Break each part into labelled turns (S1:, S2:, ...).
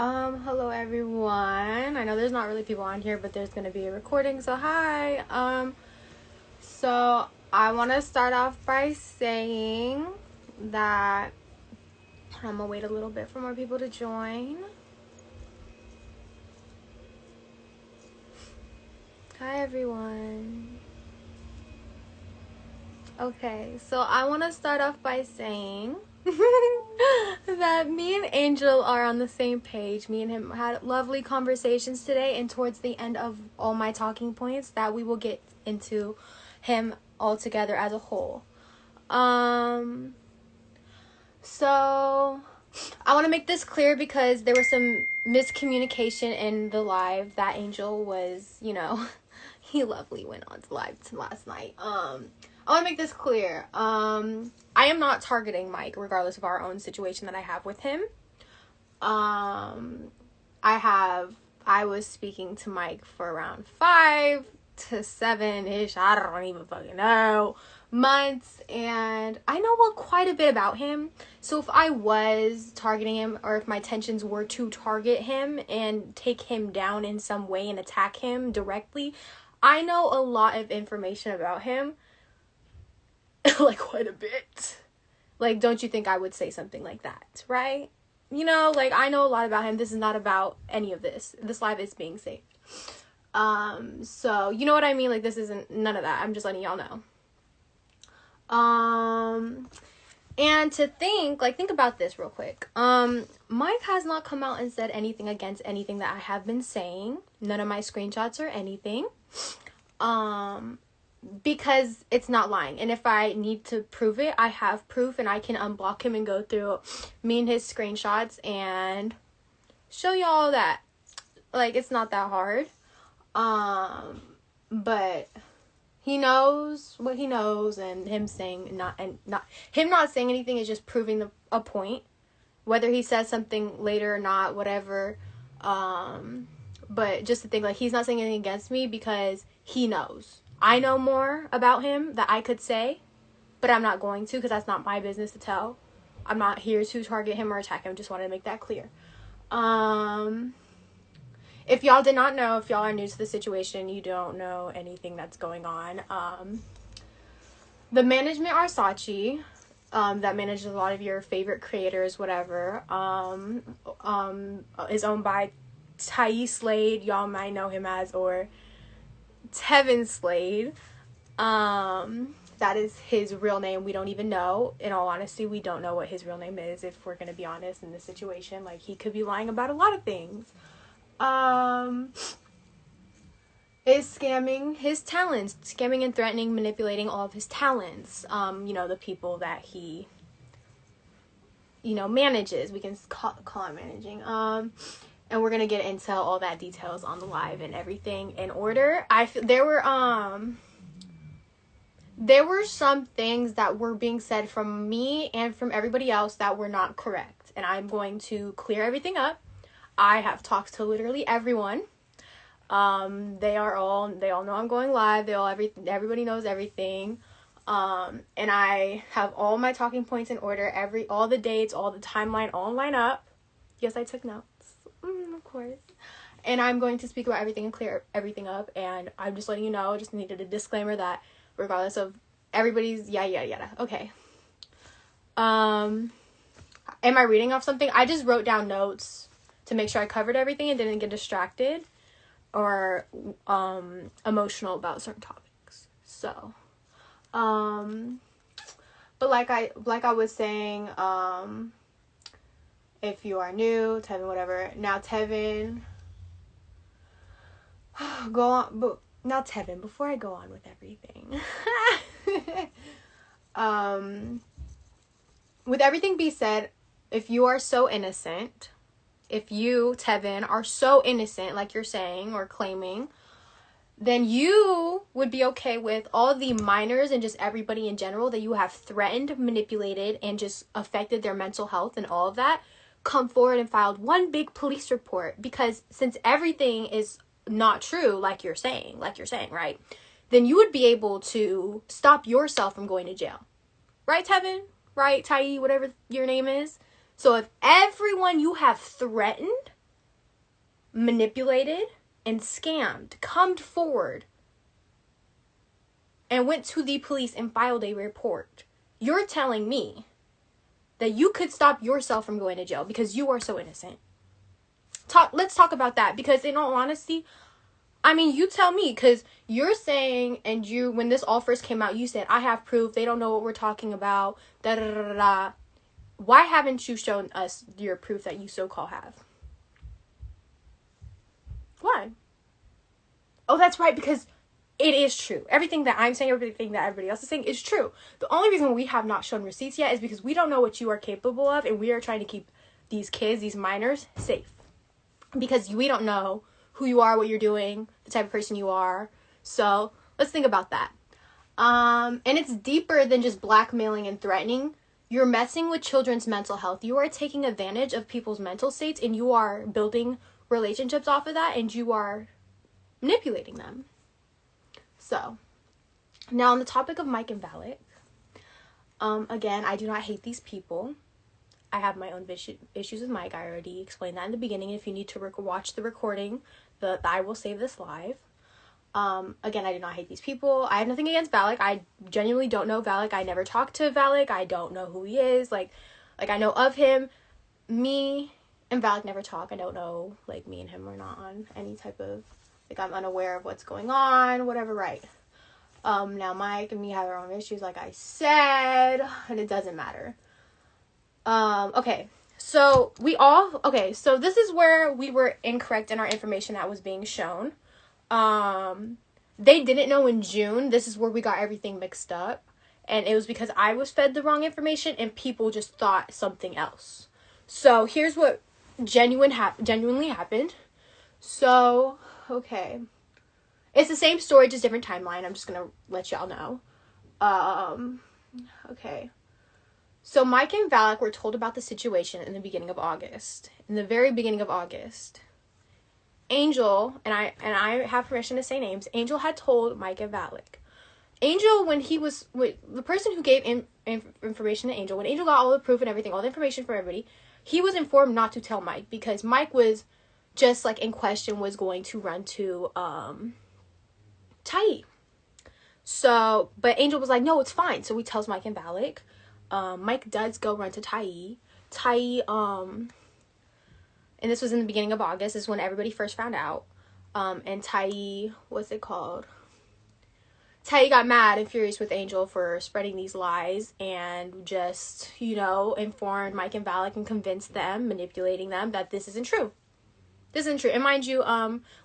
S1: Hello everyone. I know there's not really people on here, but there's gonna be a recording, so hi. So I wanna start off by saying that I'm gonna wait a little bit for more people to join. Hi everyone. Okay, so I wanna start off by saying that me and Angel are on the same page. Me and him had lovely conversations today, and towards the end of all my talking points that we will get into him all together as a whole. So I want to make this clear because there was some miscommunication in the live that Angel was, he lovely went on to live last night. I want to make this clear. I am not targeting Mike, regardless of our own situation that I have with him. I was speaking to Mike for around 5 to 7-ish, I don't even fucking know, months, and I know quite a bit about him. So if I was targeting him, or if my intentions were to target him and take him down in some way and attack him directly, I know a lot of information about him. Like, quite a bit. Like, don't you think I would say something like that, right? I know a lot about him. This is not about any of this. This live is being saved. So, you know what I mean? Like, this isn't none of that. I'm just letting y'all know. And to think about this real quick. Mike has not come out and said anything against anything that I have been saying. None of my screenshots or anything. Because it's not lying. And if I need to prove it, I have proof, and I can unblock him and go through me and his screenshots and show y'all that. Like, it's not that hard. But he knows what he knows, and him saying not saying anything is just proving a point. Whether he says something later or not, whatever. But just to think, like, he's not saying anything against me because he knows. I know more about him that I could say, but I'm not going to, because that's not my business to tell. I'm not here to target him or attack him. Just wanted to make that clear. If y'all did not know, if y'all are new to the situation, you don't know anything that's going on. The management are Sachi, that manages a lot of your favorite creators, whatever, is owned by Tai Slade, y'all might know him as, or Tevin Slade. That is his real name. We don't even know. In all honesty, we don't know what his real name is, if we're gonna be honest in this situation. Like, he could be lying about a lot of things. Is scamming his talents, scamming and threatening, manipulating all of his talents. The people that he, manages. We can call it managing. And we're gonna get into all that details on the live and everything in order. I feel there were some things that were being said from me and from everybody else that were not correct, and I'm going to clear everything up. I have talked to literally everyone. They all know I'm going live. Everybody knows everything. And I have all my talking points in order. All the dates, all the timeline, all line up. Yes, I took notes. Of course. And I'm going to speak about everything and clear everything up. And I'm just letting you know, just needed a disclaimer that regardless of everybody's yada. Okay. Am I reading off something? I just wrote down notes to make sure I covered everything and didn't get distracted or emotional about certain topics. So, but like I was saying, if you are new, Tevin, whatever. Now, Tevin, go on. But now, Tevin, before I go on with everything, with everything being said, if you are so innocent, if you, Tevin, are so innocent, like you're saying or claiming, then you would be okay with all the minors and just everybody in general that you have threatened, manipulated, and just affected their mental health and all of that, come forward and filed one big police report. Because since everything is not true, like you're saying, right, then you would be able to stop yourself from going to jail. Right, Tevin? Right, Tai, whatever your name is? So if everyone you have threatened manipulated and scammed, come forward and went to the police and filed a report. You're telling me that you could stop yourself from going to jail because you are so innocent. Let's talk about that, because in all honesty, I mean, you tell me, because you're saying, and when this all first came out, you said, I have proof, they don't know what we're talking about, da da da da da. Why haven't you shown us your proof that you so-called have? Why? Oh, that's right, because it is true. Everything that I'm saying, everything that everybody else is saying is true. The only reason we have not shown receipts yet is because we don't know what you are capable of, and we are trying to keep these kids, these minors, safe. Because we don't know who you are, what you're doing, the type of person you are. So let's think about that. And it's deeper than just blackmailing and threatening. You're messing with children's mental health. You are taking advantage of people's mental states, and you are building relationships off of that, and you are manipulating them. So, now on the topic of Mike and Valak, again, I do not hate these people. I have my own issues with Mike. I already explained that in the beginning. If you need to watch the recording, I will save this live. Again, I do not hate these people. I have nothing against Valak. I genuinely don't know Valak. I never talked to Valak. I don't know who he is. Like I know of him. Me and Valak never talk. I don't know, like, me and him are not on any type of, like, I'm unaware of what's going on, whatever, right? Now Mike and me have our own issues, like I said, and it doesn't matter. Okay, so this is where we were incorrect in our information that was being shown. They didn't know in June. This is where we got everything mixed up, and it was because I was fed the wrong information and people just thought something else. So here's what genuinely happened. So, okay, it's the same story, just different timeline. I'm just gonna let y'all know. Okay. So Mike and Valak were told about the situation in the beginning of August. In the very beginning of August, Angel, and I have permission to say names, Angel had told Mike and Valak. Angel, when he was the person who gave information to Angel, when Angel got all the proof and everything, all the information for everybody, he was informed not to tell Mike, because Mike was just, like, in question, was going to run to Tyee. So, but Angel was like, no, it's fine. So he tells Mike and Valak. Mike does go run to Tyee. Tyee, and this was in the beginning of August, is when everybody first found out. And Tyee, what's it called? Tyee got mad and furious with Angel for spreading these lies, and just, informed Mike and Valak and convinced them, manipulating them, that this isn't true. This isn't true. And mind you,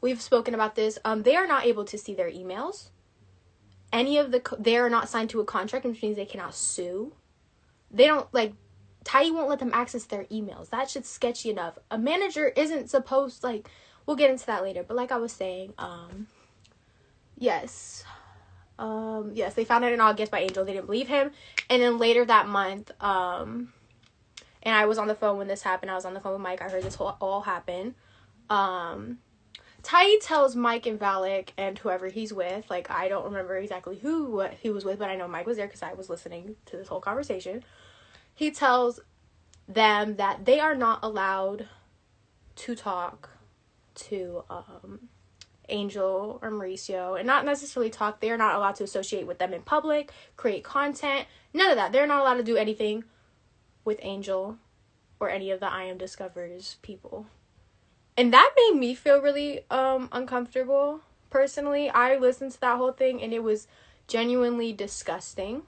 S1: we've spoken about this. They are not able to see their emails. They are not signed to a contract, which means they cannot sue. They don't, Tyee won't let them access their emails. That shit's sketchy enough. A manager isn't supposed, we'll get into that later. But like I was saying, yes, they found out in August by Angel. They didn't believe him. And then later that month, and I was on the phone when this happened. I was on the phone with Mike. I heard this all happen. Tyee tells Mike and Valak and whoever he's with, I don't remember exactly what he was with, but I know Mike was there because I was listening to this whole conversation. He tells them that they are not allowed to talk to Angel or Mauricio, and not necessarily talk. They are not allowed to associate with them in public, create content, none of that. They're not allowed to do anything with Angel or any of the I Am Discover's people. And that made me feel really uncomfortable. Personally, I listened to that whole thing and it was genuinely disgusting.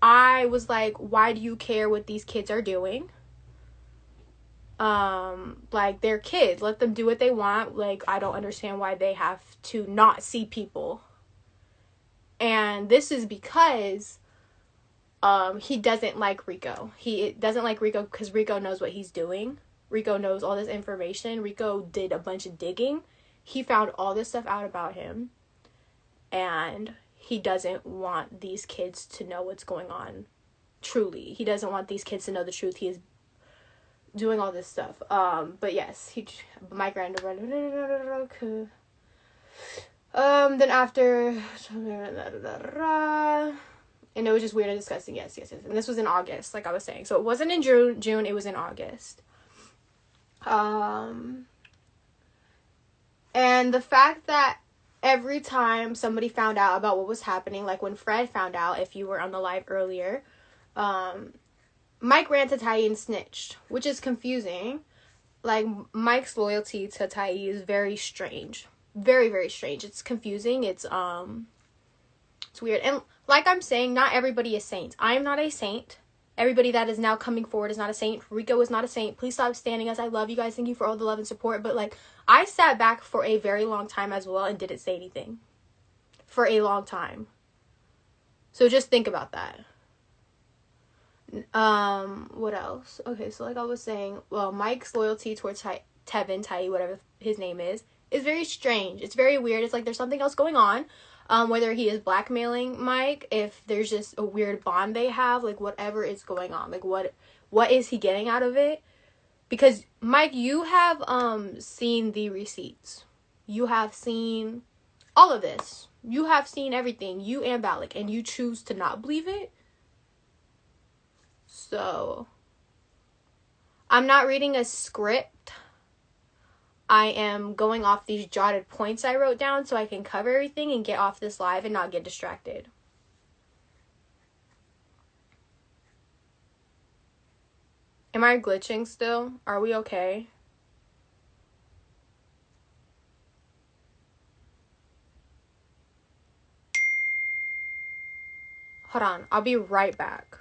S1: I was like, why do you care what these kids are doing? They're kids. Let them do what they want. I don't understand why they have to not see people. And this is because he doesn't like Rico. He doesn't like Rico because Rico knows what he's doing. Rico knows all this information. Rico did a bunch of digging. He found all this stuff out about him. And he doesn't want these kids to know what's going on. Truly. He doesn't want these kids to know the truth. He is doing all this stuff. But yes, Mike ran to then after, and it was just weird and disgusting. Yes. And this was in August, like I was saying. So it wasn't in June, it was in August. And the fact that every time somebody found out about what was happening, like when Fred found out, if you were on the live earlier, Mike ran to Taillee and snitched, which is confusing. Like, Mike's loyalty to Taillee is very strange. Very, very strange. It's confusing. It's weird. And like I'm saying, not everybody is saints. I am not a saint. Everybody that is now coming forward is not a saint. Rico is not a saint. Please stop standing us. I love you guys. Thank you for all the love and support. But, like, I sat back for a very long time as well and didn't say anything. For a long time. So just think about that. What else? Okay, so like I was saying, well, Mike's loyalty towards Tevin, whatever his name is very strange. It's very weird. It's like there's something else going on. Whether he is blackmailing Mike, if there's just a weird bond they have, like whatever is going on. Like what is he getting out of it? Because Mike, you have seen the receipts. You have seen all of this. You have seen everything, you and Balak, and you choose to not believe it. So, I'm not reading a script. I am going off these jotted points I wrote down so I can cover everything and get off this live and not get distracted. Am I glitching still? Are we okay? Hold on, I'll be right back.